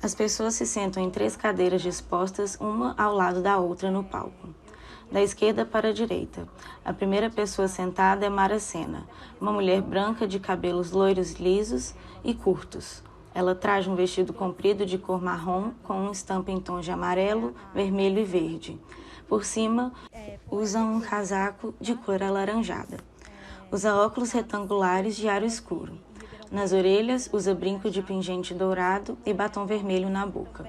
As pessoas se sentam em 3 cadeiras dispostas uma ao lado da outra no palco. Da esquerda para a direita. A primeira pessoa sentada é Maracena, uma mulher branca de cabelos loiros lisos e curtos. Ela traz um vestido comprido de cor marrom com uma estampa em tons de amarelo, vermelho e verde. Por cima, usa um casaco de cor alaranjada. Usa óculos retangulares de aro escuro. Nas orelhas, usa brinco de pingente dourado e batom vermelho na boca.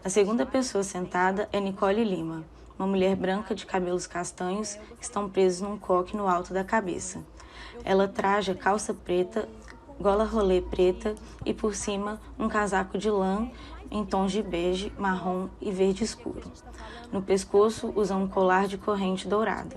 A segunda pessoa sentada é Nicole Lima, uma mulher branca de cabelos castanhos que estão presos num coque no alto da cabeça. Ela traja calça preta, gola rolê preta e, por cima, um casaco de lã em tons de bege, marrom e verde escuro. No pescoço, usa um colar de corrente dourada.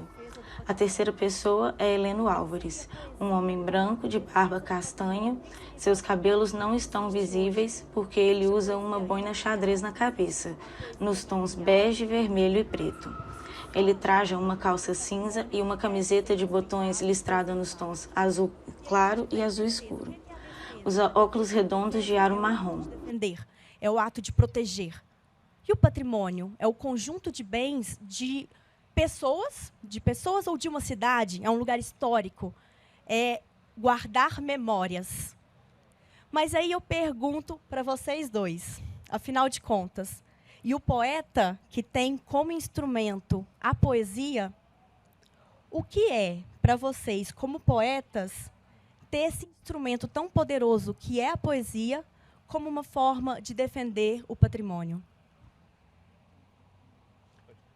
A terceira pessoa é Heleno Álvares, um homem branco de barba castanha. Seus cabelos não estão visíveis porque ele usa uma boina xadrez na cabeça, nos tons bege, vermelho e preto. Ele traja uma calça cinza e uma camiseta de botões listrada nos tons azul claro e azul escuro. Usa óculos redondos de aro marrom. Defender é o ato de proteger. E o patrimônio é o conjunto de bens de pessoas ou de uma cidade, é um lugar histórico, é guardar memórias. Mas aí eu pergunto para vocês dois, afinal de contas, e o poeta que tem como instrumento a poesia, o que é para vocês, como poetas, ter esse instrumento tão poderoso que é a poesia, como uma forma de defender o patrimônio?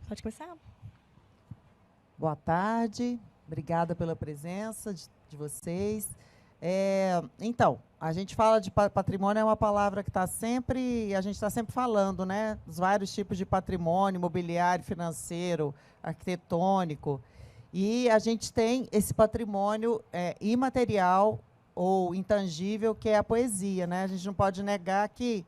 Pode começar? Boa tarde, obrigada pela presença de vocês. Então, a gente fala de patrimônio, é uma palavra que a gente está sempre falando, né? Os vários tipos de patrimônio, imobiliário, financeiro, arquitetônico. E a gente tem esse patrimônio imaterial ou intangível, que é a poesia, né? A gente não pode negar que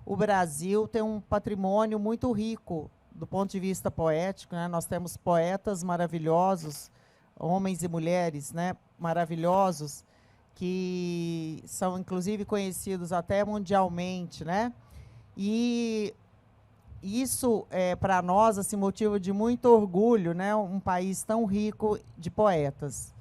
o Brasil tem um patrimônio muito rico do ponto de vista poético, né? Nós temos poetas maravilhosos, homens e mulheres, né, maravilhosos, que são, inclusive, conhecidos até mundialmente, né? E isso é, para nós, assim, motivo de muito orgulho, né? Um país tão rico de poetas.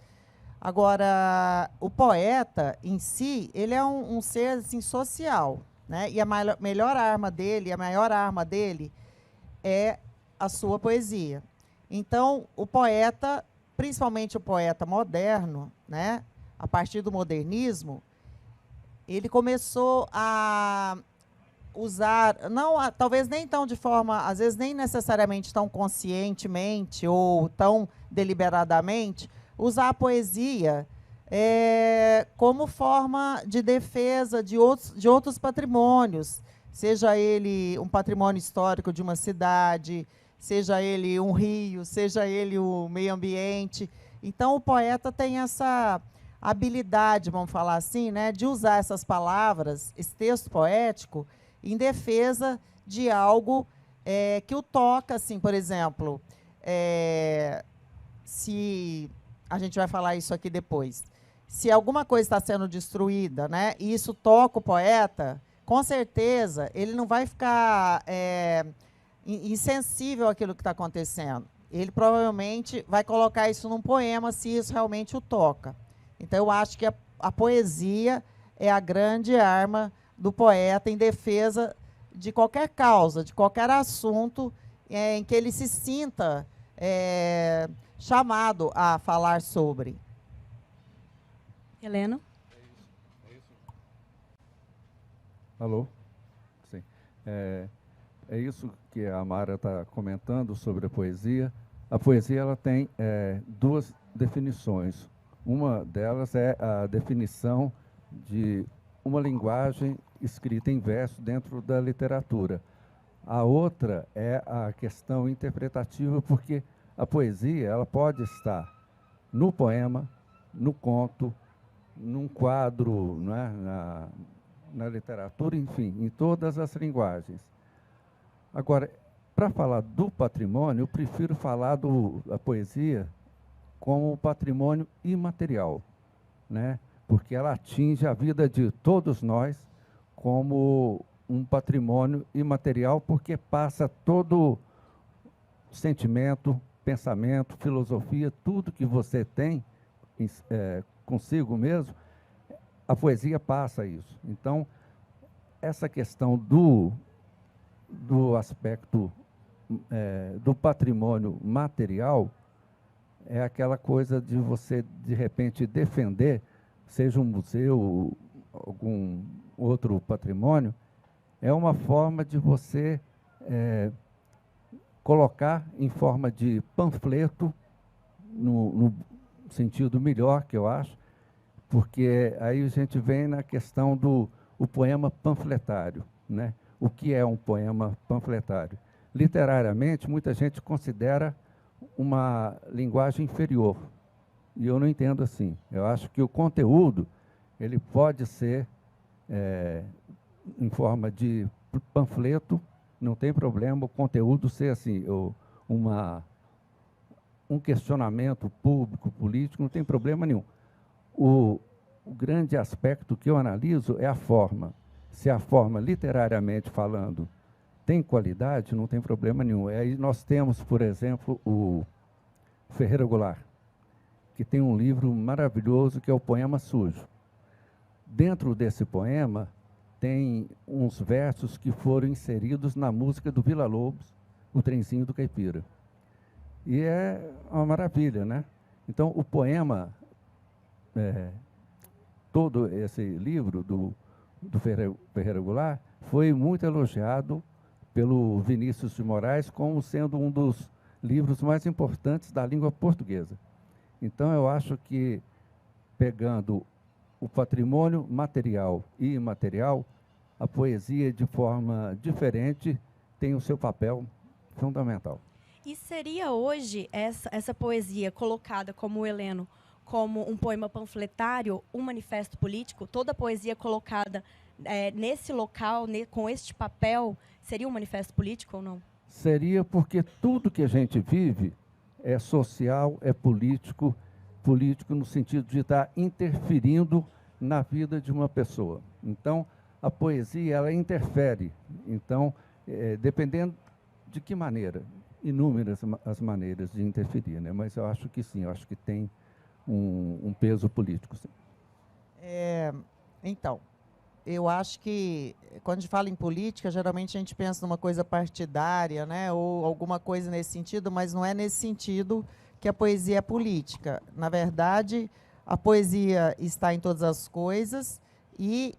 Agora, o poeta, em si, ele é um ser, assim, social, né? E a melhor arma dele, a maior arma dele, é a sua poesia. Então, o poeta, principalmente o poeta moderno, né, a partir do modernismo, ele começou a usar, não, talvez nem tão de forma, às vezes nem necessariamente tão conscientemente ou tão deliberadamente, usar a poesia como forma de defesa de outros patrimônios, seja ele um patrimônio histórico de uma cidade, seja ele um rio, seja ele o meio ambiente. Então, o poeta tem essa habilidade, vamos falar assim, né, de usar essas palavras, esse texto poético, em defesa de algo que o toca, assim, por exemplo, se a gente vai falar isso aqui depois, se alguma coisa está sendo destruída, né, e isso toca o poeta, com certeza, ele não vai ficar insensível àquilo que está acontecendo. Ele provavelmente vai colocar isso num poema, se isso realmente o toca. Então, eu acho que a poesia é a grande arma do poeta em defesa de qualquer causa, de qualquer assunto em que ele se sinta chamado a falar sobre. Heleno? Alô? Sim. É isso que a Mara está comentando sobre a poesia. A poesia ela tem duas definições. Uma delas é a definição de uma linguagem escrita em verso dentro da literatura. A outra é a questão interpretativa, porque a poesia ela pode estar no poema, no conto, num quadro, né, na literatura, enfim, em todas as linguagens. Agora, para falar do patrimônio, eu prefiro falar da poesia como patrimônio imaterial, né? Porque ela atinge a vida de todos nós como um patrimônio imaterial, porque passa todo sentimento, pensamento, filosofia, tudo que você tem consigo mesmo, a poesia passa isso. Então, essa questão do aspecto do patrimônio material é aquela coisa de você, de repente, defender, seja um museu, algum outro patrimônio, é uma forma de você colocar em forma de panfleto, no sentido melhor, que eu acho, porque aí a gente vem na questão do poema panfletário, né? O que é um poema panfletário? Literariamente, muita gente considera uma linguagem inferior, e eu não entendo assim. Eu acho que o conteúdo ele pode ser em forma de panfleto, não tem problema o conteúdo ser assim, um questionamento público, político, não tem problema nenhum. O grande aspecto que eu analiso é a forma. Se a forma, literariamente falando, tem qualidade, não tem problema nenhum. Aí nós temos, por exemplo, o Ferreira Goulart, que tem um livro maravilhoso que é o Poema Sujo. Dentro desse poema, tem uns versos que foram inseridos na música do Vila Lobos, O Trenzinho do Caipira. E é uma maravilha, né? Então, o poema, todo esse livro do Ferreira Goulart, foi muito elogiado pelo Vinícius de Moraes como sendo um dos livros mais importantes da língua portuguesa. Então, eu acho que, pegando o patrimônio material e imaterial, a poesia, de forma diferente, tem o seu papel fundamental. E seria hoje essa poesia colocada, como o Heleno, como um poema panfletário, um manifesto político? Toda a poesia colocada nesse local, com este papel, seria um manifesto político ou não? Seria, porque tudo que a gente vive é social, é político, político no sentido de estar interferindo na vida de uma pessoa. Então, a poesia, ela interfere. Então, dependendo de que maneira, inúmeras as maneiras de interferir, né? Mas eu acho que sim, eu acho que tem um peso político, sim. Então, eu acho que, quando a gente fala em política, geralmente a gente pensa numa coisa partidária, né, ou alguma coisa nesse sentido, mas não é nesse sentido que a poesia é política. Na verdade, a poesia está em todas as coisas e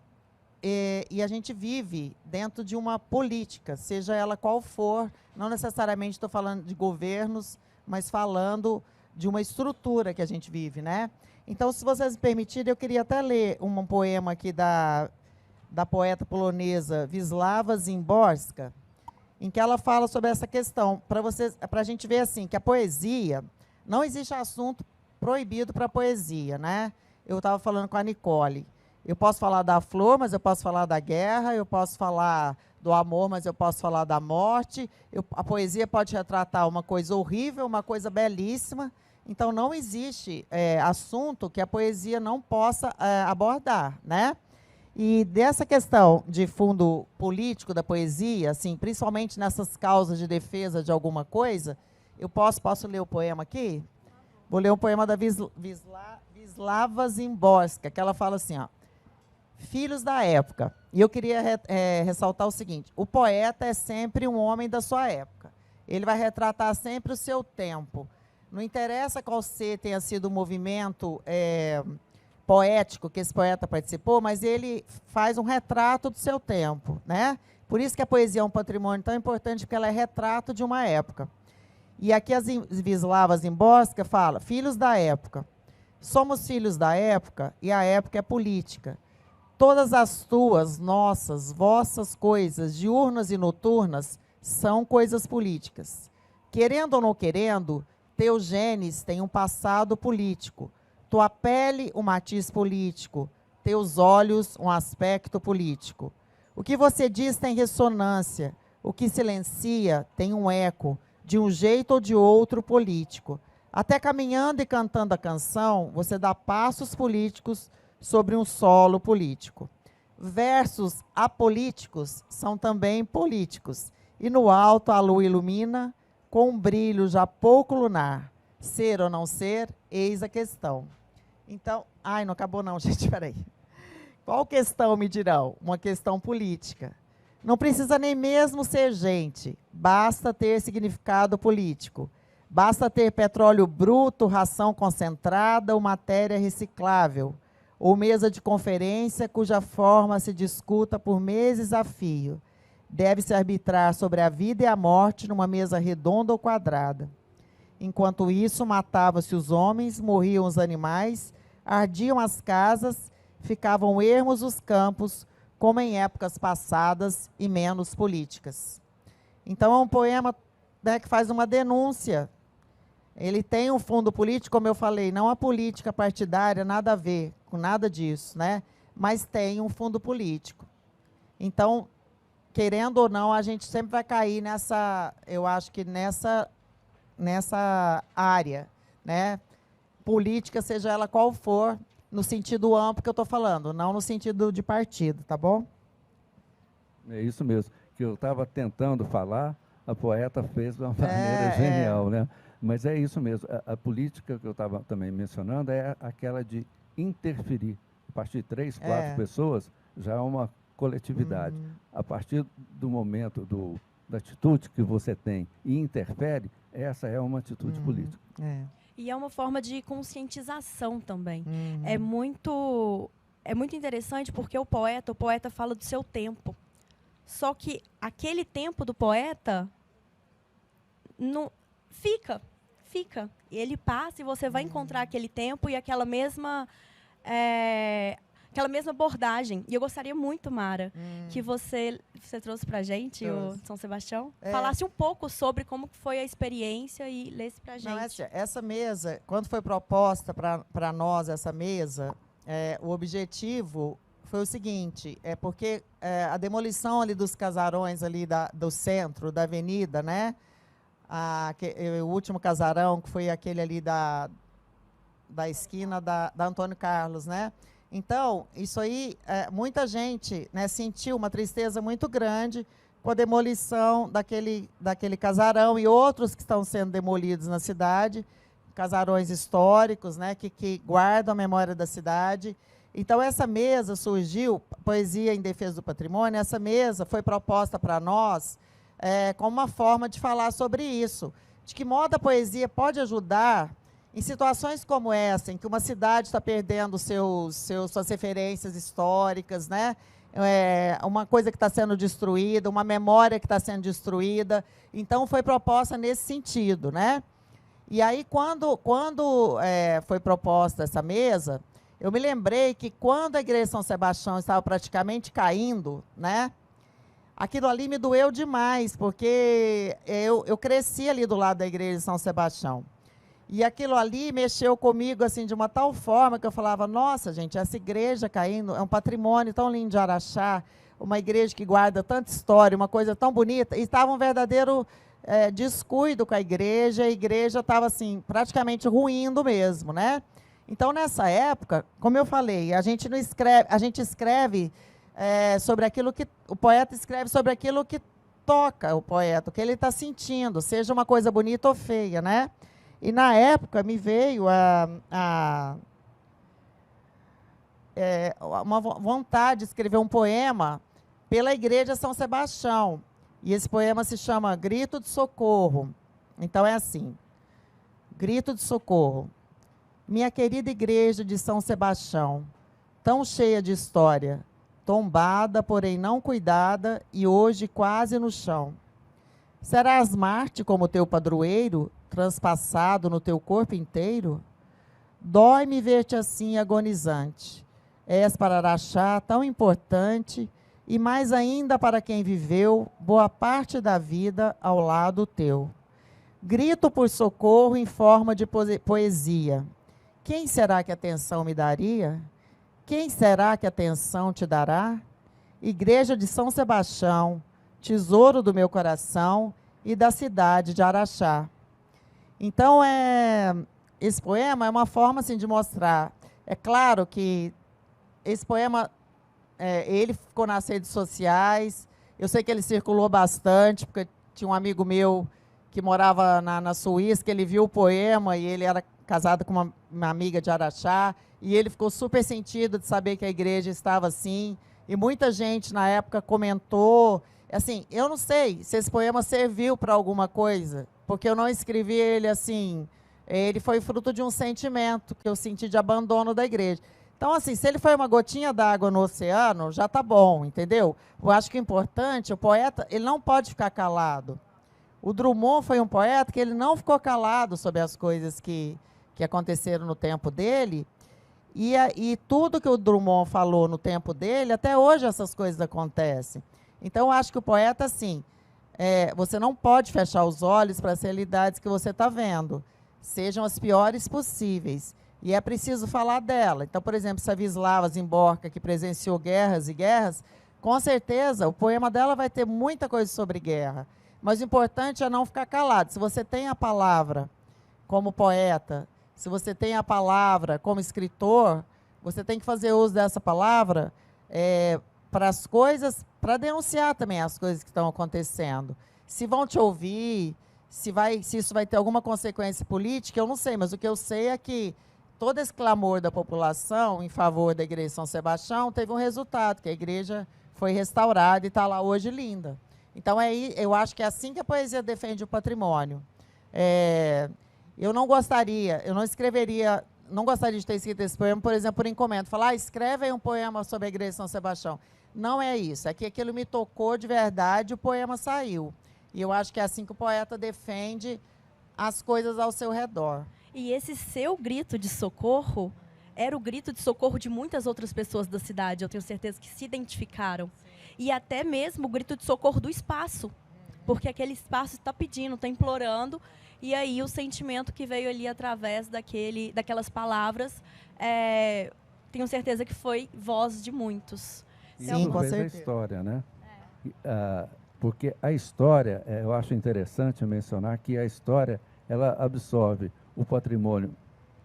a gente vive dentro de uma política, seja ela qual for, não necessariamente estou falando de governos, mas falando de uma estrutura que a gente vive, né? Então, se vocês me permitirem, eu queria até ler um poema aqui da poeta polonesa Wisława Szymborska, em que ela fala sobre essa questão, para a gente ver assim, que a poesia, não existe assunto proibido para a poesia, né? Eu estava falando com a Nicole, eu posso falar da flor, mas eu posso falar da guerra, eu posso falar do amor, mas eu posso falar da morte, a poesia pode retratar uma coisa horrível, uma coisa belíssima, então não existe assunto que a poesia não possa abordar, né? E dessa questão de fundo político da poesia, assim, principalmente nessas causas de defesa de alguma coisa, eu posso ler o poema aqui? Vou ler um poema da Wisława Szymborska, que ela fala assim, ó, filhos da época. E eu queria ressaltar o seguinte, o poeta é sempre um homem da sua época. Ele vai retratar sempre o seu tempo. Não interessa qual tenha sido o movimento poético que esse poeta participou, mas ele faz um retrato do seu tempo, né? Por isso que a poesia é um patrimônio tão importante, porque ela é retrato de uma época. E aqui a Wisława Szymborska fala, filhos da época. Somos filhos da época e a época é política. Todas as tuas, nossas, vossas coisas, diurnas e noturnas, são coisas políticas. Querendo ou não querendo, teus genes têm um passado político. Tua pele, um matiz político. Teus olhos, um aspecto político. O que você diz tem ressonância. O que silencia tem um eco, de um jeito ou de outro político. Até caminhando e cantando a canção, você dá passos políticos sobre um solo político. Versos apolíticos são também políticos. E no alto a lua ilumina, com um brilho já pouco lunar. Ser ou não ser, eis a questão. Então, não acabou não, gente, peraí. Qual questão me dirão? Uma questão política. Não precisa nem mesmo ser gente, basta ter significado político. Basta ter petróleo bruto, ração concentrada ou matéria reciclável, ou mesa de conferência cuja forma se discuta por meses a fio. Deve-se arbitrar sobre a vida e a morte numa mesa redonda ou quadrada. Enquanto isso, matavam-se os homens, morriam os animais, ardiam as casas, ficavam ermos os campos, como em épocas passadas e menos políticas. Então, é um poema, né, que faz uma denúncia. Ele tem um fundo político, como eu falei, não a política partidária, nada a ver com nada disso, né? Mas tem um fundo político. Então, querendo ou não, a gente sempre vai cair nessa, eu acho que nessa área, né? Política, seja ela qual for, no sentido amplo que eu estou falando, não no sentido de partido, tá bom? É isso mesmo, que eu estava tentando falar, a poeta fez de uma maneira genial, né? Mas é isso mesmo, a política que eu estava também mencionando é aquela de interferir. A partir de 3, 4 pessoas, já é uma coletividade. A partir do momento da atitude que você tem e interfere, essa é uma atitude política. E é uma forma de conscientização também. É muito interessante porque o poeta fala do seu tempo. Só que aquele tempo do poeta não fica. E ele passa e você vai encontrar aquele tempo e aquela mesma abordagem. E eu gostaria muito, Mara, que você trouxe para a gente o São Sebastião, falasse um pouco sobre como foi a experiência e lesse para a gente. Não, essa mesa, quando foi proposta para nós essa mesa, o objetivo foi o seguinte, porque a demolição ali dos casarões ali do centro, da avenida, né? O último casarão, que foi aquele ali da esquina da Antônio Carlos, né? Então, isso aí, muita gente, né, sentiu uma tristeza muito grande com a demolição daquele casarão e outros que estão sendo demolidos na cidade, casarões históricos, né, que guardam a memória da cidade. Então, essa mesa surgiu, Poesia em Defesa do Patrimônio, essa mesa foi proposta para nós como uma forma de falar sobre isso. De que modo a poesia pode ajudar em situações como essa, em que uma cidade está perdendo suas referências históricas, né? Uma coisa que está sendo destruída, uma memória que está sendo destruída. Então, foi proposta nesse sentido, né? E aí, quando foi proposta essa mesa, eu me lembrei que quando a Igreja de São Sebastião estava praticamente caindo, né? Aquilo ali me doeu demais, porque eu cresci ali do lado da Igreja de São Sebastião. E aquilo ali mexeu comigo assim, de uma tal forma que eu falava, nossa, gente, essa igreja caindo é um patrimônio tão lindo de Araxá, uma igreja que guarda tanta história, uma coisa tão bonita, e estava um verdadeiro descuido com a igreja estava assim, praticamente ruindo mesmo, né? Então, nessa época, como eu falei, a gente escreve sobre aquilo que o poeta escreve sobre aquilo que toca o poeta, o que ele está sentindo, seja uma coisa bonita ou feia, né? E na época me veio uma vontade de escrever um poema pela Igreja São Sebastião. E esse poema se chama Grito de Socorro. Então é assim: Grito de socorro. Minha querida Igreja de São Sebastião, tão cheia de história, tombada, porém não cuidada, e hoje quase no chão. Serás Marte como teu padroeiro, transpassado no teu corpo inteiro? Dói-me ver-te assim agonizante. És para Araxá tão importante, e mais ainda para quem viveu boa parte da vida ao lado teu. Grito por socorro em forma de poesia. Quem será que atenção me daria? Quem será que atenção te dará? Igreja de São Sebastião, tesouro do meu coração e da cidade de Araxá. Então, esse poema é uma forma assim, de mostrar. É claro que esse poema ele ficou nas redes sociais. Eu sei que ele circulou bastante, porque tinha um amigo meu que morava na Suíça, que ele viu o poema e ele era casado com uma amiga de Araxá, e ele ficou super sentido de saber que a igreja estava assim, e muita gente na época comentou. Assim, eu não sei se esse poema serviu para alguma coisa, porque eu não escrevi ele assim, ele foi fruto de um sentimento que eu senti de abandono da igreja. Então, assim, se ele foi uma gotinha d'água no oceano, já está bom, entendeu? Eu acho que o importante, o poeta, ele não pode ficar calado. O Drummond foi um poeta que ele não ficou calado sobre as coisas que aconteceram no tempo dele, e tudo que o Drummond falou no tempo dele, até hoje essas coisas acontecem. Então, eu acho que o poeta, assim, você não pode fechar os olhos para as realidades que você está vendo, sejam as piores possíveis. E é preciso falar dela. Então, por exemplo, se a Wisława Szymborska, que presenciou guerras e guerras, com certeza o poema dela vai ter muita coisa sobre guerra. Mas o importante é não ficar calado. Se você tem a palavra como poeta, se você tem a palavra como escritor, você tem que fazer uso dessa palavra para as coisas, para denunciar também as coisas que estão acontecendo. Se vão te ouvir, se isso vai ter alguma consequência política, eu não sei, mas o que eu sei é que todo esse clamor da população em favor da Igreja de São Sebastião teve um resultado, que a igreja foi restaurada e está lá hoje linda. Então, eu acho que é assim que a poesia defende o patrimônio. Eu não gostaria de ter escrito esse poema, por exemplo, por encomenda. Falar, escreve aí um poema sobre a Igreja de São Sebastião. Não é isso, é que aquilo me tocou de verdade e o poema saiu. E eu acho que é assim que o poeta defende as coisas ao seu redor. E esse seu grito de socorro era o grito de socorro de muitas outras pessoas da cidade, eu tenho certeza que se identificaram. E até mesmo o grito de socorro do espaço, porque aquele espaço está pedindo, está implorando, e aí o sentimento que veio ali através daquelas palavras, tenho certeza que foi voz de muitos. Sim, com certeza. A história, né? Porque a história, eu acho interessante mencionar que a história, ela absorve o patrimônio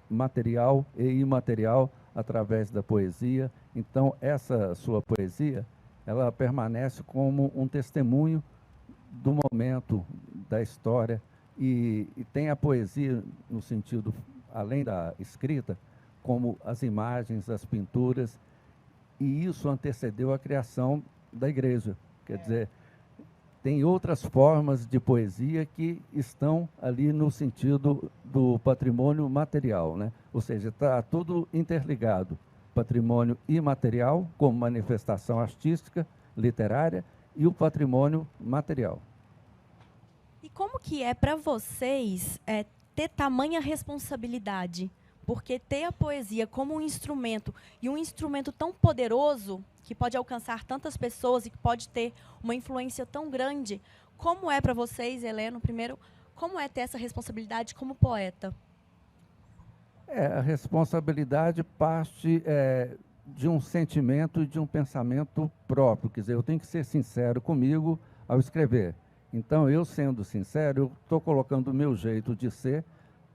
material e imaterial através da poesia. Então, essa sua poesia, ela permanece como um testemunho do momento, da história, e tem a poesia no sentido, além da escrita, como as imagens, as pinturas, e isso antecedeu a criação da igreja. Quer dizer, tem outras formas de poesia que estão ali no sentido do patrimônio material, né? Ou seja, está tudo interligado. Patrimônio imaterial, como manifestação artística, literária, e o patrimônio material. E como que é para vocês ter tamanha responsabilidade? Porque ter a poesia como um instrumento, e um instrumento tão poderoso, que pode alcançar tantas pessoas e que pode ter uma influência tão grande, como é para vocês, Heleno, primeiro, como é ter essa responsabilidade como poeta? A responsabilidade parte de um sentimento e de um pensamento próprio. Quer dizer, eu tenho que ser sincero comigo ao escrever. Então, eu sendo sincero, eu estou colocando o meu jeito de ser.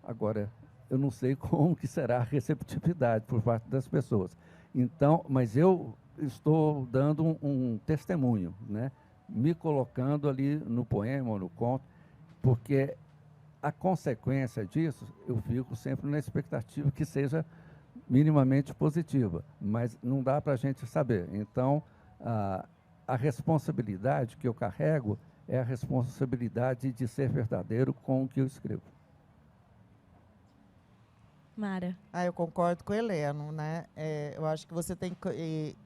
Agora, eu não sei como que será a receptividade por parte das pessoas. Então, mas eu estou dando um testemunho, né? Me colocando ali no poema ou no conto, porque a consequência disso, eu fico sempre na expectativa que seja minimamente positiva, mas não dá para a gente saber. Então, a responsabilidade que eu carrego é a responsabilidade de ser verdadeiro com o que eu escrevo. Mara. Eu concordo com o Heleno, né? Eu acho que você tem que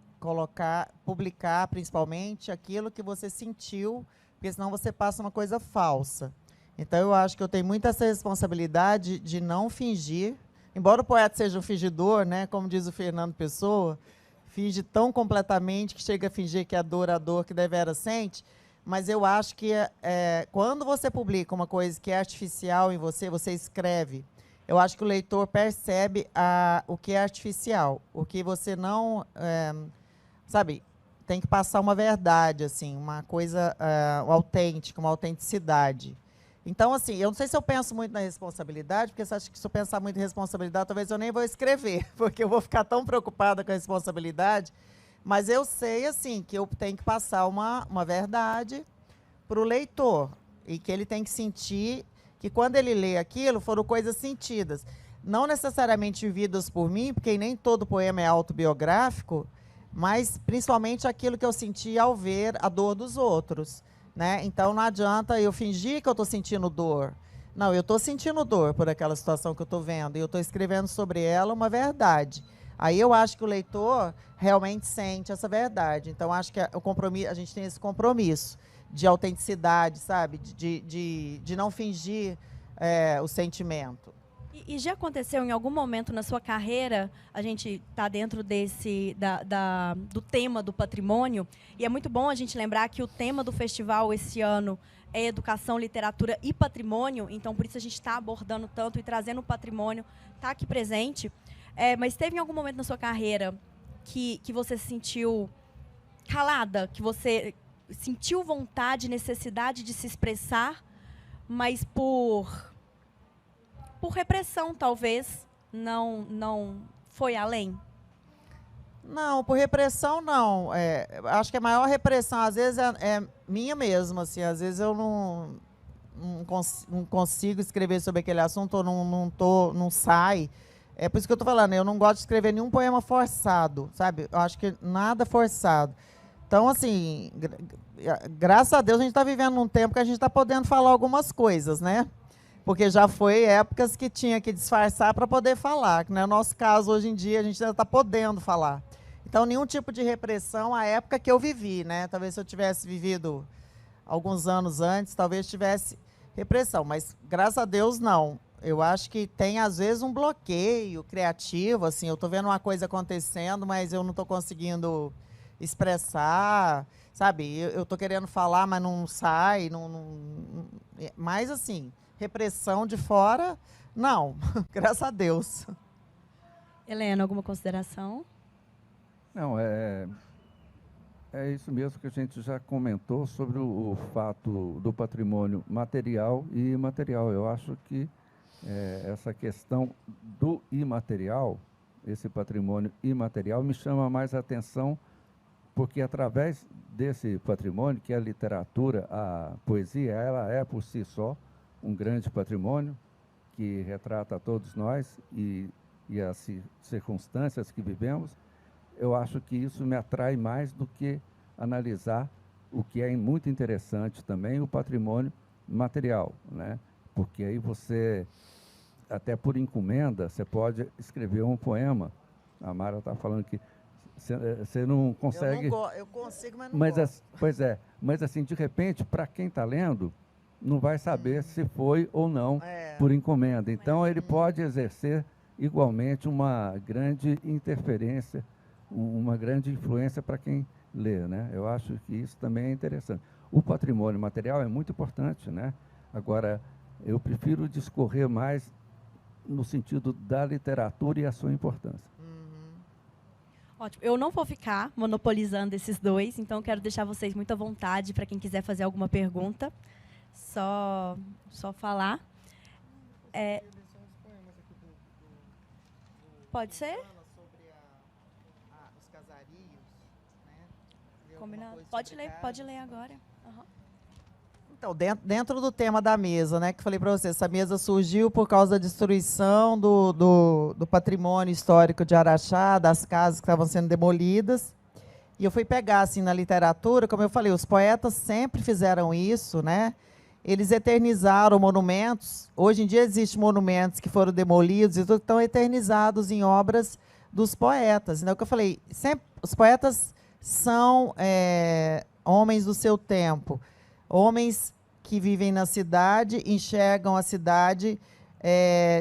publicar principalmente aquilo que você sentiu, porque senão você passa uma coisa falsa. Então, eu acho que eu tenho muita essa responsabilidade de não fingir, embora o poeta seja um fingidor, né? Como diz o Fernando Pessoa, finge tão completamente que chega a fingir que é a dor que deveras sente, mas eu acho que quando você publica uma coisa que é artificial em você, você escreve, eu acho que o leitor percebe o que é artificial, o que você não... sabe, tem que passar uma verdade, assim, uma coisa autêntica, uma autenticidade. Então, assim, eu não sei se eu penso muito na responsabilidade, porque acho que se eu pensar muito em responsabilidade, talvez eu nem vou escrever, porque eu vou ficar tão preocupada com a responsabilidade. Mas eu sei, assim, que eu tenho que passar uma verdade para o leitor. E que ele tem que sentir que, quando ele lê aquilo, foram coisas sentidas. Não necessariamente vividas por mim, porque nem todo poema é autobiográfico, mas principalmente aquilo que eu senti ao ver a dor dos outros, né? Então, não adianta eu fingir que eu estou sentindo dor. Não, eu estou sentindo dor por aquela situação que eu estou vendo, e eu estou escrevendo sobre ela uma verdade. Aí eu acho que o leitor realmente sente essa verdade. Então, acho que o compromisso, a gente tem esse compromisso de autenticidade, sabe? De não fingir o sentimento. E já aconteceu em algum momento na sua carreira, a gente está dentro do tema do patrimônio, e é muito bom a gente lembrar que o tema do festival esse ano é educação, literatura e patrimônio, então por isso a gente está abordando tanto e trazendo o patrimônio, está aqui presente. Mas teve em algum momento na sua carreira que você se sentiu calada, que você sentiu vontade, necessidade de se expressar, mas por repressão, talvez, não foi além? Não, por repressão, não. Acho que a maior repressão, às vezes, é minha mesma. Assim, às vezes eu não consigo escrever sobre aquele assunto, ou não sai. É por isso que eu estou falando, eu não gosto de escrever nenhum poema forçado, sabe? Eu acho que nada forçado. Então, assim, graças a Deus, a gente está vivendo num tempo que a gente está podendo falar algumas coisas, né? Porque já foi épocas que tinha que disfarçar para poder falar, que não é o nosso caso hoje em dia, a gente ainda está podendo falar. Então, nenhum tipo de repressão à época que eu vivi, né? Talvez se eu tivesse vivido alguns anos antes, talvez tivesse repressão, mas graças a Deus não. Eu acho que tem, às vezes, um bloqueio criativo, assim, eu estou vendo uma coisa acontecendo, mas eu não estou conseguindo expressar, sabe? Eu estou querendo falar, mas não sai, mas, assim, repressão de fora, não, graças a Deus. Helena, alguma consideração? Não, é isso mesmo que a gente já comentou sobre o fato do patrimônio material e imaterial. Eu acho que essa questão do imaterial, esse patrimônio imaterial, me chama mais a atenção, porque através desse patrimônio, que é a literatura, a poesia, ela é por si só um grande patrimônio que retrata todos nós e as circunstâncias que vivemos. Eu acho que isso me atrai mais do que analisar o que é muito interessante também, o patrimônio material, né? Porque aí você, até por encomenda, você pode escrever um poema. A Mara está falando que você não consegue... Eu consigo, mas não gosto. Pois é, mas assim, de repente, para quem está lendo, não vai saber se foi ou não por encomenda. Então, ele pode exercer igualmente uma grande interferência, uma grande influência para quem lê, né? Eu acho que isso também é interessante. O patrimônio material é muito importante, né? Agora, eu prefiro discorrer mais no sentido da literatura e a sua importância. Ótimo. Eu não vou ficar monopolizando esses dois, então quero deixar vocês muito à vontade para quem quiser fazer alguma pergunta. Só falar. Pode ser? Os casarios, né? Combinado. Pode ler agora. Uhum. Então, dentro do tema da mesa, né, que falei para você, essa mesa surgiu por causa da destruição do patrimônio histórico de Araxá, das casas que estavam sendo demolidas. E eu fui pegar, assim, na literatura, como eu falei, os poetas sempre fizeram isso, né? Eles eternizaram monumentos. Hoje em dia existem monumentos que foram demolidos e estão eternizados em obras dos poetas. Então, o que eu falei, sempre, os poetas são homens do seu tempo, homens que vivem na cidade, enxergam a cidade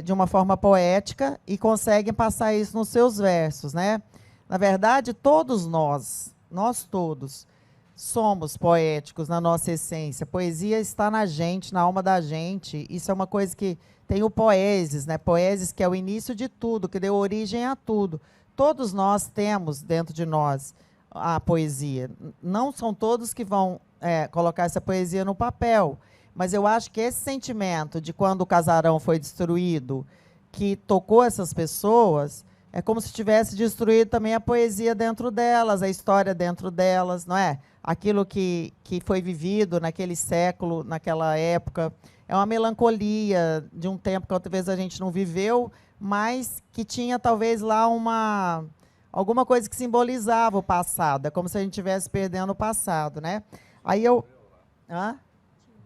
de uma forma poética e conseguem passar isso nos seus versos, né? Na verdade, todos nós todos, somos poéticos na nossa essência. Poesia está na gente, na alma da gente. Isso é uma coisa que tem o poesis, né? Poesis, que é o início de tudo, que deu origem a tudo. Todos nós temos dentro de nós a poesia. Não são todos que vão colocar essa poesia no papel, mas eu acho que esse sentimento de quando o casarão foi destruído, que tocou essas pessoas, é como se tivesse destruído também a poesia dentro delas, a história dentro delas, não é? Aquilo que foi vivido naquele século, naquela época. É uma melancolia de um tempo que talvez a gente não viveu, mas que tinha talvez lá alguma coisa que simbolizava o passado. É como se a gente estivesse perdendo o passado, né? Aí eu... Hã?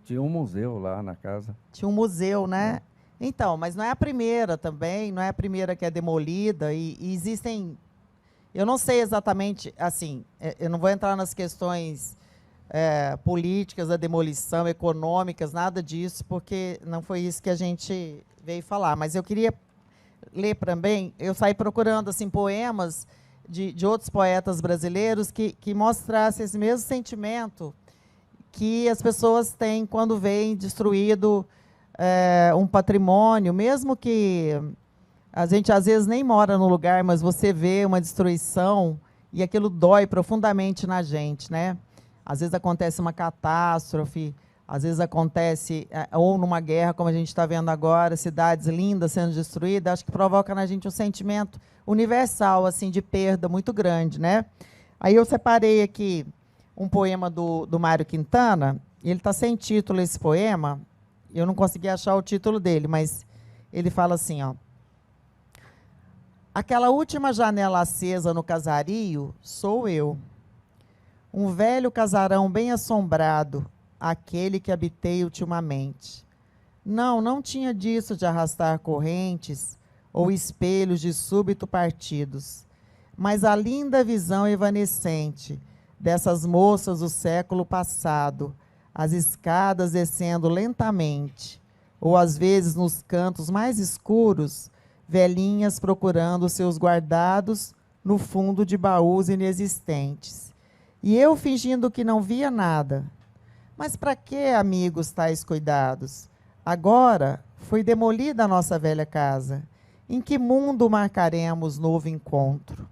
Tinha um museu lá na casa. Tinha um museu, né? Então, mas não é a primeira também, não é a primeira que é demolida, e existem... Eu não sei exatamente, assim, eu não vou entrar nas questões políticas da demolição, econômicas, nada disso, porque não foi isso que a gente veio falar. Mas eu queria ler também, eu saí procurando assim, poemas de outros poetas brasileiros que mostrassem esse mesmo sentimento que as pessoas têm quando veem destruído um patrimônio, mesmo que a gente às vezes nem mora no lugar, mas você vê uma destruição e aquilo dói profundamente na gente, né? Às vezes acontece uma catástrofe, às vezes acontece, ou numa guerra, como a gente está vendo agora, cidades lindas sendo destruídas, acho que provoca na gente um sentimento universal, assim, de perda muito grande, né? Aí eu separei aqui um poema do Mário Quintana, e ele está sem título, esse poema, eu não consegui achar o título dele, mas ele fala assim, ó: aquela última janela acesa no casario sou eu, um velho casarão bem assombrado, aquele que habitei ultimamente. Não tinha disso de arrastar correntes ou espelhos de súbito partidos, mas a linda visão evanescente dessas moças do século passado, as escadas descendo lentamente, ou às vezes nos cantos mais escuros, velhinhas procurando seus guardados no fundo de baús inexistentes. E eu fingindo que não via nada. Mas para que, amigos, tais cuidados? Agora foi demolida a nossa velha casa. Em que mundo marcaremos novo encontro?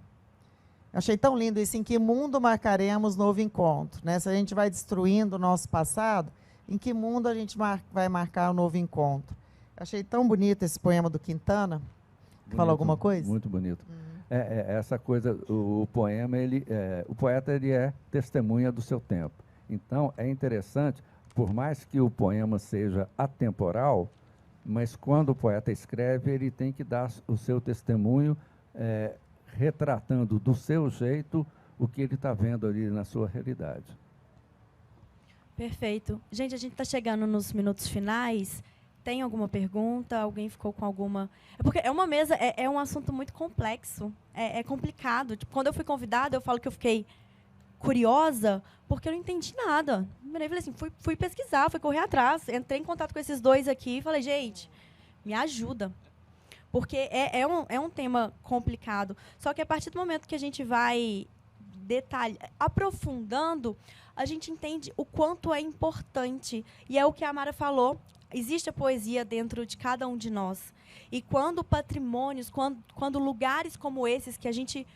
Achei tão lindo isso, em que mundo marcaremos novo encontro? Né? Se a gente vai destruindo o nosso passado, em que mundo a gente vai marcar um novo encontro? Achei tão bonito esse poema do Quintana. Fala alguma coisa? Muito bonito. Essa coisa, o poema, o poeta ele é testemunha do seu tempo. Então, é interessante, por mais que o poema seja atemporal, mas quando o poeta escreve, ele tem que dar o seu testemunho, retratando do seu jeito o que ele está vendo ali na sua realidade. Perfeito. Gente, a gente está chegando nos minutos finais. Tem alguma pergunta? Alguém ficou com alguma... Porque é uma mesa, é um assunto muito complexo, é complicado. Tipo, quando eu fui convidada, eu falo que eu fiquei curiosa, porque eu não entendi nada. Eu falei assim, fui pesquisar, fui correr atrás, entrei em contato com esses dois aqui e falei, gente, me ajuda. Porque é um tema complicado. Só que a partir do momento que a gente vai aprofundando, a gente entende o quanto é importante. E é o que a Amara falou, existe a poesia dentro de cada um de nós. E quando patrimônios, quando lugares como esses, que a gente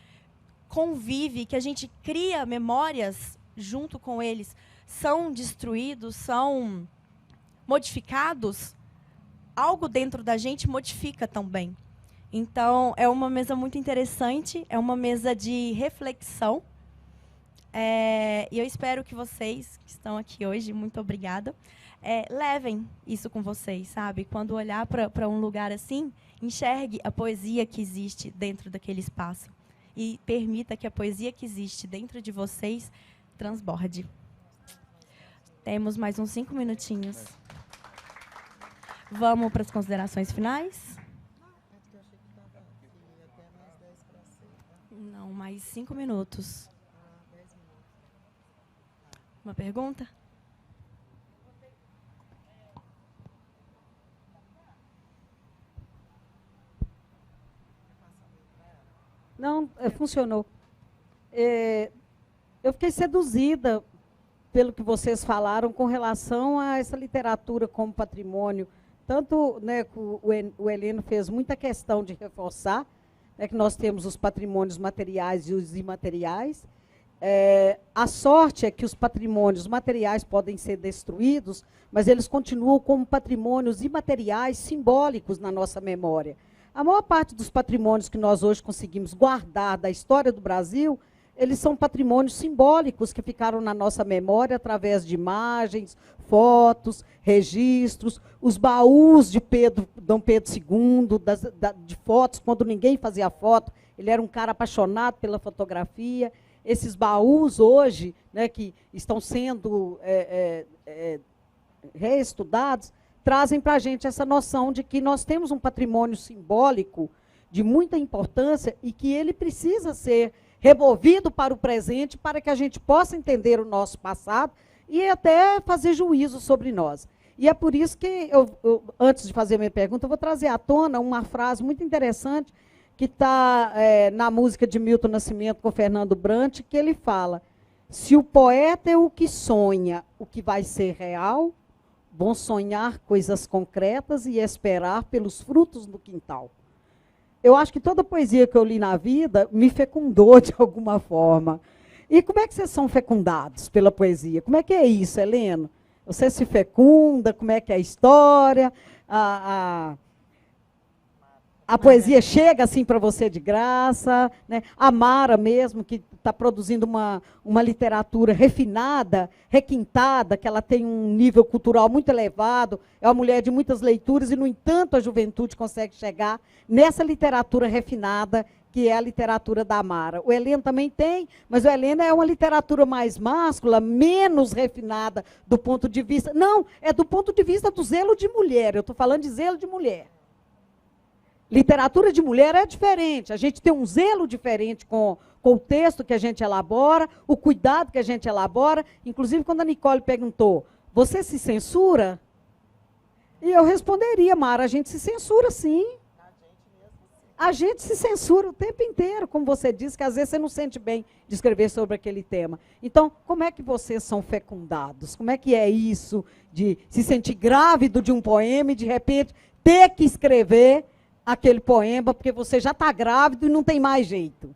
convive, que a gente cria memórias junto com eles, são destruídos, são modificados, algo dentro da gente modifica também. Então, é uma mesa muito interessante, é uma mesa de reflexão. E eu espero que vocês, que estão aqui hoje, muito obrigada, levem isso com vocês, sabe? Quando olhar para um lugar assim, enxergue a poesia que existe dentro daquele espaço. E permita que a poesia que existe dentro de vocês transborde. Temos mais uns 5 minutinhos. Vamos para as considerações finais? Não, mais 5 minutos. Uma pergunta? Não, funcionou. Eu fiquei seduzida pelo que vocês falaram com relação a essa literatura como patrimônio. Tanto, né, o Heleno fez muita questão de reforçar, né, que nós temos os patrimônios materiais e os imateriais. A sorte é que os patrimônios materiais podem ser destruídos, mas eles continuam como patrimônios imateriais simbólicos na nossa memória. A maior parte dos patrimônios que nós hoje conseguimos guardar da história do Brasil, eles são patrimônios simbólicos que ficaram na nossa memória através de imagens, fotos, registros, os baús de Dom Pedro II, de fotos, quando ninguém fazia foto, ele era um cara apaixonado pela fotografia. Esses baús hoje, né, que estão sendo reestudados, trazem para a gente essa noção de que nós temos um patrimônio simbólico de muita importância e que ele precisa ser removido para o presente para que a gente possa entender o nosso passado e até fazer juízo sobre nós. E é por isso que, antes de fazer a minha pergunta, eu vou trazer à tona uma frase muito interessante que está na música de Milton Nascimento com Fernando Brant, que ele fala: se o poeta é o que sonha o que vai ser real, vão sonhar coisas concretas e esperar pelos frutos no quintal. Eu acho que toda poesia que eu li na vida me fecundou de alguma forma. E como é que vocês são fecundados pela poesia? Como é que é isso, Heleno? Você se fecunda? Como é que é a história? A poesia chega assim para você de graça, né? A Mara mesmo, que está produzindo uma literatura refinada, requintada, que ela tem um nível cultural muito elevado, é uma mulher de muitas leituras e, no entanto, a juventude consegue chegar nessa literatura refinada, que é a literatura da Mara. O Heleno também tem, mas o Heleno é uma literatura mais máscula, menos refinada do ponto de vista... Não, é do ponto de vista do zelo de mulher, eu estou falando de zelo de mulher. Literatura de mulher é diferente, a gente tem um zelo diferente com o texto que a gente elabora, o cuidado que a gente elabora. Inclusive, quando a Nicole perguntou, você se censura? E eu responderia, Mara, a gente se censura sim. A gente se censura o tempo inteiro, como você disse, que às vezes você não sente bem de escrever sobre aquele tema. Então, como é que vocês são fecundados? Como é que é isso de se sentir grávido de um poema e, de repente, ter que escrever aquele poema, porque você já está grávido e não tem mais jeito?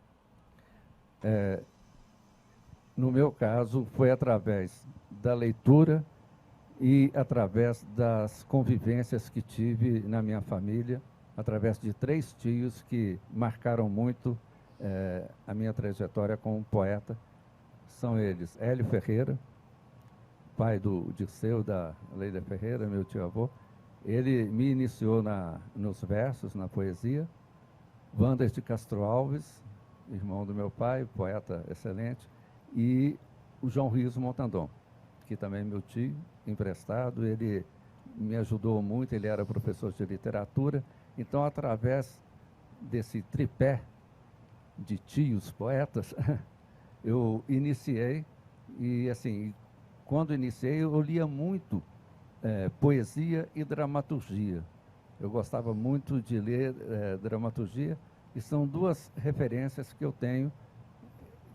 No meu caso, foi através da leitura e através das convivências que tive na minha família, através de 3 tios que marcaram muito a minha trajetória como poeta. São eles: Hélio Ferreira, pai do Dirceu, da Leila Ferreira, meu tio-avô. Ele me iniciou nos versos, na poesia. Wander de Castro Alves, irmão do meu pai, poeta excelente. E o João Riso Montandon, que também é meu tio, emprestado. Ele me ajudou muito, ele era professor de literatura. Então, através desse tripé de tios poetas, eu iniciei. E, assim, quando iniciei, eu lia muito poesia e dramaturgia. Eu gostava muito de ler dramaturgia, e são 2 referências que eu tenho,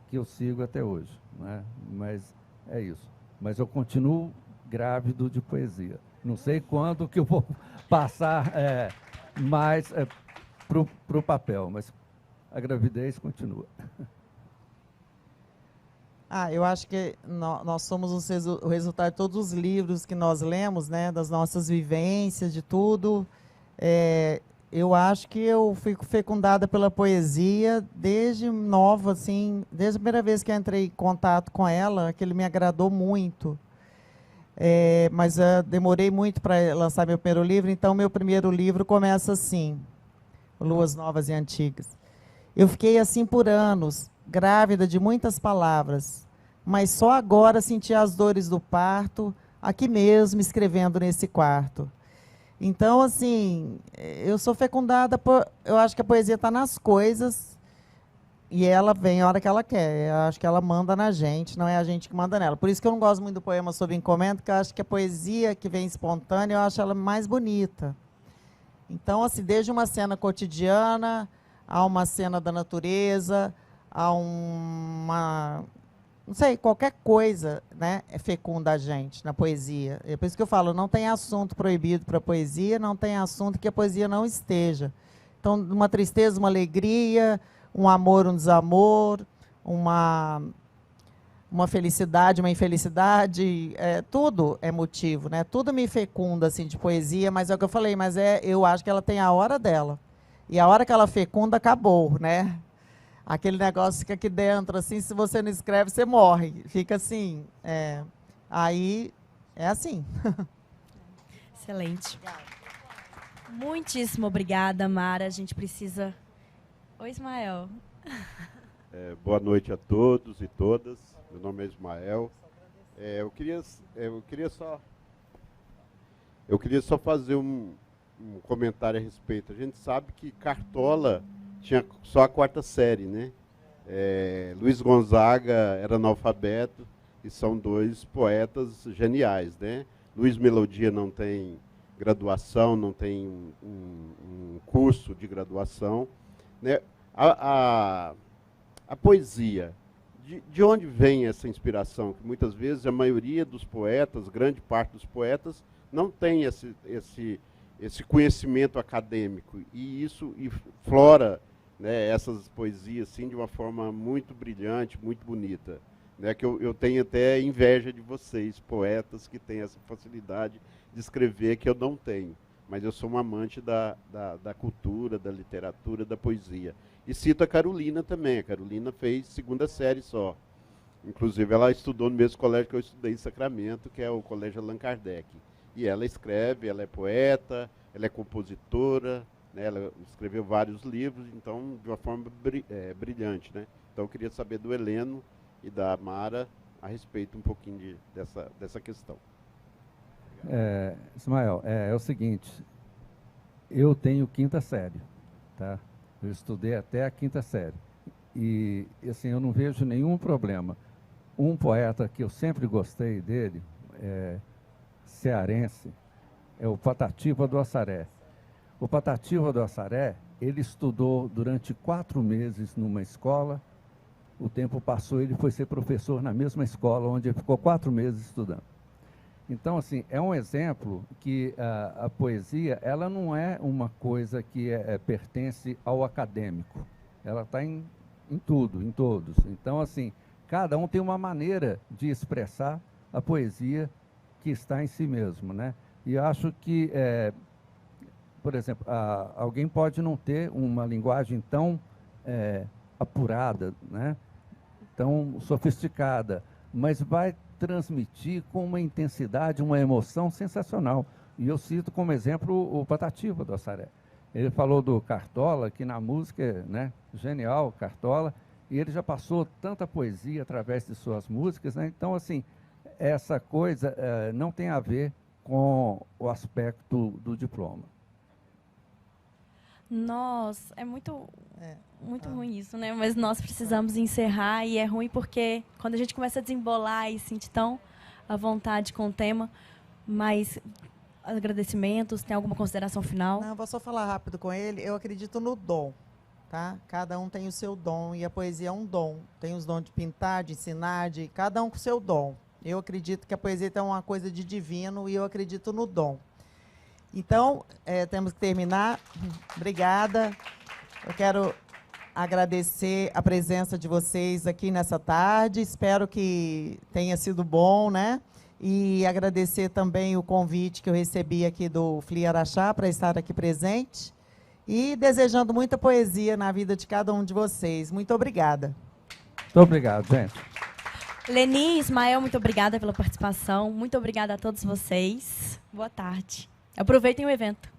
que eu sigo até hoje, né? Mas é isso. Mas eu continuo grávido de poesia. Não sei quando que eu vou passar mais para o papel, mas a gravidez continua. Eu acho que nós somos o resultado de todos os livros que nós lemos, né, das nossas vivências, de tudo. Eu acho que eu fui fecundada pela poesia desde nova, assim, desde a primeira vez que eu entrei em contato com ela, que ele me agradou muito. Mas demorei muito para lançar meu primeiro livro, então meu primeiro livro começa assim, Luas Novas e Antigas. Eu fiquei assim por anos, grávida de muitas palavras, mas só agora senti as dores do parto, aqui mesmo, escrevendo nesse quarto. Então, assim, eu sou fecundada eu acho que a poesia está nas coisas, e ela vem a hora que ela quer. Eu acho que ela manda na gente, não é a gente que manda nela. Por isso que eu não gosto muito do poema sob encomenda, porque eu acho que a poesia que vem espontânea, eu acho ela mais bonita. Então, assim, desde uma cena cotidiana, a uma cena da natureza, a não sei, qualquer coisa, né, fecunda a gente na poesia. É por isso que eu falo, não tem assunto proibido para a poesia, não tem assunto que a poesia não esteja. Então, uma tristeza, uma alegria, um amor, um desamor, uma felicidade, uma infelicidade, tudo é motivo, né? Tudo me fecunda assim, de poesia, mas é o que eu falei, mas eu acho que ela tem a hora dela. E a hora que ela fecunda, acabou, né? Aquele negócio fica aqui dentro, assim, se você não escreve, você morre. Fica assim, aí é assim. Excelente. Muitíssimo obrigada, Mara. A gente precisa... Oi, Ismael. Boa noite a todos e todas. Meu nome é Ismael. Eu queria só fazer um comentário a respeito. A gente sabe que Cartola tinha só a 4ª série, né? Luiz Gonzaga era analfabeto e são 2 poetas geniais, né? Luiz Melodia não tem graduação, não tem um curso de graduação, né? A poesia, de onde vem essa inspiração? Que muitas vezes a maioria dos poetas, grande parte dos poetas, não tem esse conhecimento acadêmico, e isso flora, né, essas poesias assim, de uma forma muito brilhante, muito bonita. Né, que eu tenho até inveja de vocês, poetas, que têm essa facilidade de escrever que eu não tenho. Mas eu sou um amante da cultura, da literatura, da poesia. E cito a Carolina também. A Carolina fez 2ª série só. Inclusive, ela estudou no mesmo colégio que eu estudei em Sacramento, que é o Colégio Allan Kardec. E ela escreve, ela é poeta, ela é compositora, né, ela escreveu vários livros, então, de uma forma brilhante. Né? Então, eu queria saber do Heleno e da Mara a respeito um pouquinho dessa questão. Ismael, é o seguinte, eu tenho 5ª série, tá? Eu estudei até a 5ª série e assim, eu não vejo nenhum problema. Um poeta que eu sempre gostei dele, cearense, é o Patativa do Assaré. O Patativa do Assaré, ele estudou durante 4 meses numa escola, o tempo passou, ele foi ser professor na mesma escola, onde ele ficou 4 meses estudando. Então, assim, é um exemplo que a poesia, ela não é uma coisa que pertence ao acadêmico. Ela está em tudo, em todos. Então, assim, cada um tem uma maneira de expressar a poesia que está em si mesmo, né? E acho que, por exemplo, alguém pode não ter uma linguagem tão apurada, né? Tão sofisticada, mas vai transmitir com uma intensidade, uma emoção sensacional. E eu cito como exemplo o Patativa do Assaré. Ele falou do Cartola, que na música, né, genial, Cartola, e ele já passou tanta poesia através de suas músicas, né? Então, assim, essa coisa não tem a ver com o aspecto do diploma. É muito ruim isso, né? Mas nós precisamos encerrar, e é ruim porque quando a gente começa a desembolar e sentir tão à vontade com o tema, mas agradecimentos, tem alguma consideração final? Não, vou só falar rápido com ele. Eu acredito no dom, tá? Cada um tem o seu dom, e a poesia é um dom. Tem os dons de pintar, de ensinar, cada um com o seu dom. Eu acredito que a poesia é uma coisa de divino, e eu acredito no dom. Então, temos que terminar. Obrigada. Eu quero agradecer a presença de vocês aqui nessa tarde. Espero que tenha sido bom, né? E agradecer também o convite que eu recebi aqui do FLI Araxá para estar aqui presente. E desejando muita poesia na vida de cada um de vocês. Muito obrigada. Muito obrigado, gente. Leni, Ismael, muito obrigada pela participação. Muito obrigada a todos vocês. Boa tarde. Aproveitem o evento.